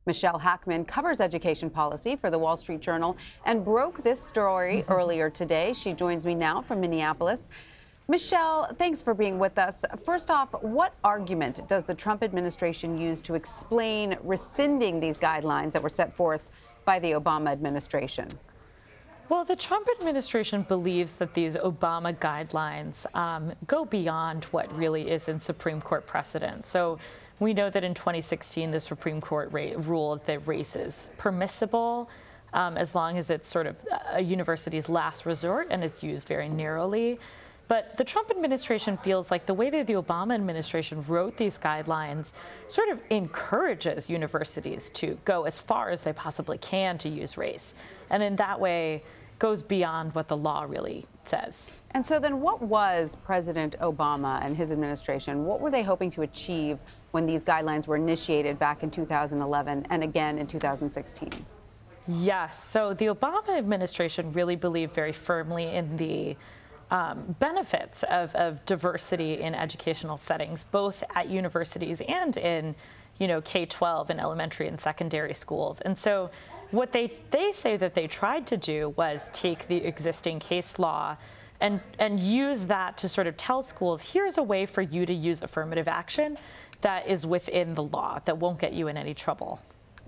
Michelle Hackman covers education policy for the Wall Street Journal and broke this story earlier today. She joins me now from Minneapolis. Michelle, thanks for being with us. First off, what argument does the Trump administration use to explain rescinding these guidelines that were set forth by the Obama administration? Well, the Trump administration believes that these Obama guidelines go beyond what really is in Supreme Court precedent. So we know that in 2016, the Supreme Court ruled that race is permissible as long as it's sort of a university's last resort and it's used very narrowly. But the Trump administration feels like the way that the Obama administration wrote these guidelines sort of encourages universities to go as far as they possibly can to use race. And in that way, goes beyond what the law really says. And so then what was President Obama and his administration, what were they hoping to achieve when these guidelines were initiated back in 2011 and again in 2016? Yes, so the Obama administration really believed very firmly in the benefits of diversity in educational settings, both at universities and in, K-12 in elementary and secondary schools. And so what they say that they tried to do was take the existing case law and use that to sort of tell schools, here's a way for you to use affirmative action that is within the law, that won't get you in any trouble.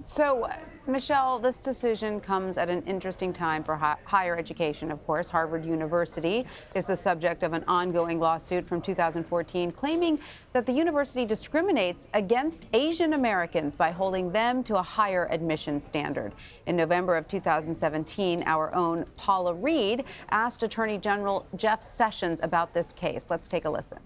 So, Michelle, this decision comes at an interesting time for higher education, of course. Harvard University is the subject of an ongoing lawsuit from 2014 claiming that the university discriminates against Asian Americans by holding them to a higher admission standard. In November of 2017, our own Paula Reed asked Attorney General Jeff Sessions about this case. Let's take a listen.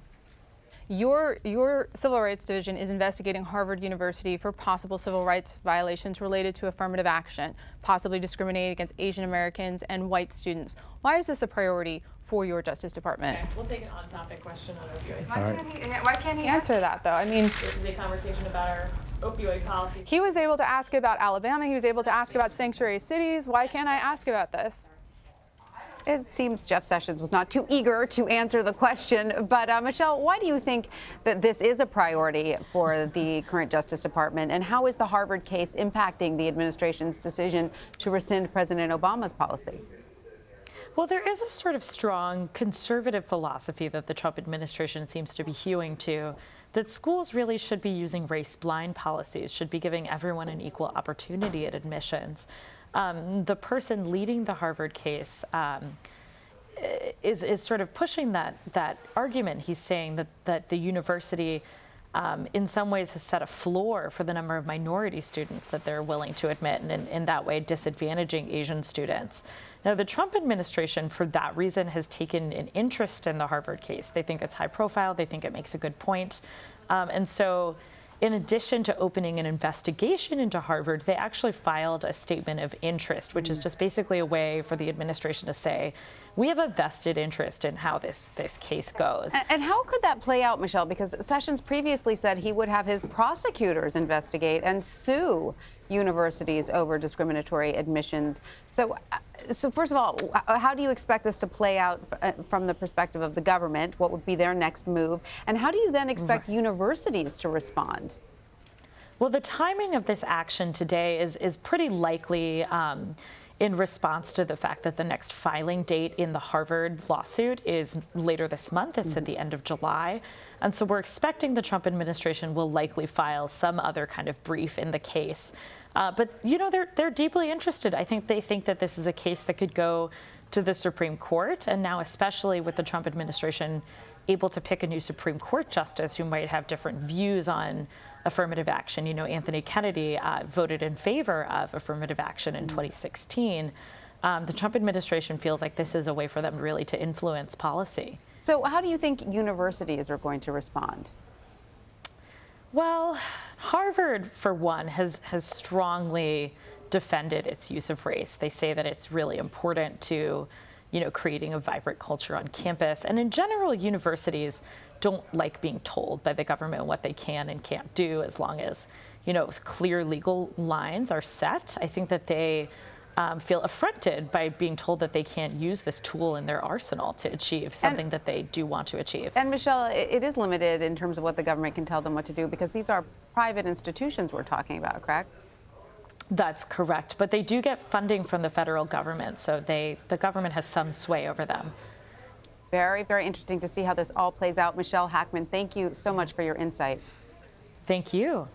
Your Civil Rights Division is investigating Harvard University for possible civil rights violations related to affirmative action, possibly discriminating against Asian Americans and white students. Why is this a priority for your Justice Department? Okay, we'll take an on-topic question on opioids. Why can't he answer that, though? I mean, this is a conversation about our opioid policy. He was able to ask about Alabama. He was able to ask about sanctuary cities. Why can't I ask about this? It seems Jeff Sessions was not too eager to answer the question. But, Michelle, why do you think that this is a priority for the current Justice Department? And how is the Harvard case impacting the administration's decision to rescind President Obama's policy? Well, there is a sort of strong conservative philosophy that the Trump administration seems to be hewing to, that schools really should be using race-blind policies, should be giving everyone an equal opportunity at admissions. The person leading the Harvard case is sort of pushing that argument. He's saying that the university in some ways has set a floor for the number of minority students that they're willing to admit, and in that way disadvantaging Asian students. Now, the Trump administration, for that reason, has taken an interest in the Harvard case. They think it's high profile. They think it makes a good point. And so in addition to opening an investigation into Harvard, they actually filed a statement of interest, which is just basically a way for the administration to say, we have a vested interest in how this case goes. And how could that play out, Michelle? Because Sessions previously said he would have his prosecutors investigate and sue universities over discriminatory admissions. So first of all, how do you expect this to play out from the perspective of the government? What would be their next move? And how do you then expect universities to respond? Well, the timing of this action today is pretty likely in response to the fact that the next filing date in the Harvard lawsuit is later this month. It's at the end of July. And so we're expecting the Trump administration will likely file some other kind of brief in the case. But, they're deeply interested. I think they think that this is a case that could go to the Supreme Court. And now, especially with the Trump administration able to pick a new Supreme Court justice who might have different views on affirmative action. Anthony Kennedy voted in favor of affirmative action in 2016. The Trump administration feels like this is a way for them really to influence policy. So how do you think universities are going to respond? Well, Harvard, for one, has strongly defended its use of race. They say that it's really important to, creating a vibrant culture on campus. And in general, universities don't like being told by the government what they can and can't do, as long as, clear legal lines are set. I think that they feel affronted by being told that they can't use this tool in their arsenal to achieve something that they do want to achieve. And Michelle, it is limited in terms of what the government can tell them what to do, because these are private institutions we're talking about, correct? That's correct, but they do get funding from the federal government, so the government has some sway over them. Very, very interesting to see how this all plays out. Michelle Hackman, thank you so much for your insight. Thank you.